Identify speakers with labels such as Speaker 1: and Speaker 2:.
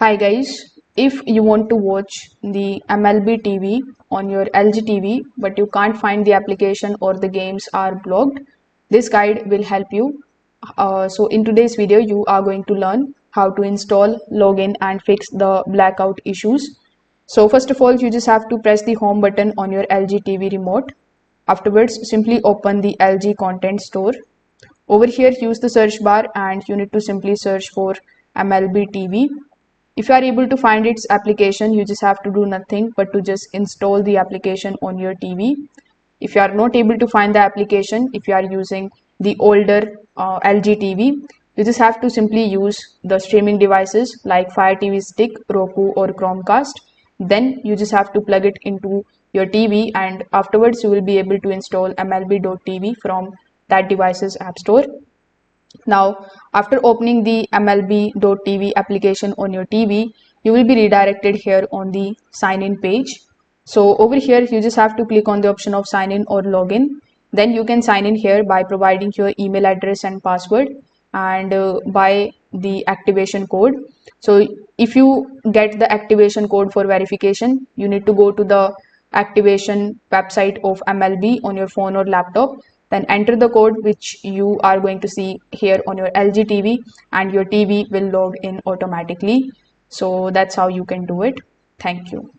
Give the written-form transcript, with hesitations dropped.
Speaker 1: Hi guys, if you want to watch the MLB TV on your LG TV but you can't find the application or the games are blocked, this guide will help you. So in today's video you are going to learn how to install, login and fix the blackout issues. So first of all you just have to press the home button on your LG TV remote. Afterwards simply open the LG content store. Over here use the search bar and you need to simply search for MLB TV. If you are able to find its application, you just have to do nothing but to just install the application on your TV. If you are not able to find the application, if you are using the older LG TV, you just have to simply use the streaming devices like Fire TV Stick, Roku or Chromecast. Then you just have to plug it into your TV and afterwards you will be able to install MLB.tv from that device's app store. Now, after opening the MLB.tv application on your TV, you will be redirected here on the sign in page. So over here, you just have to click on the option of sign in or login. Then you can sign in here by providing your email address and password and by the activation code. So if you get the activation code for verification, you need to go to the activation website of MLB on your phone or laptop. Then enter the code which you are going to see here on your LG TV and your TV will log in automatically. So that's how you can do it. Thank you.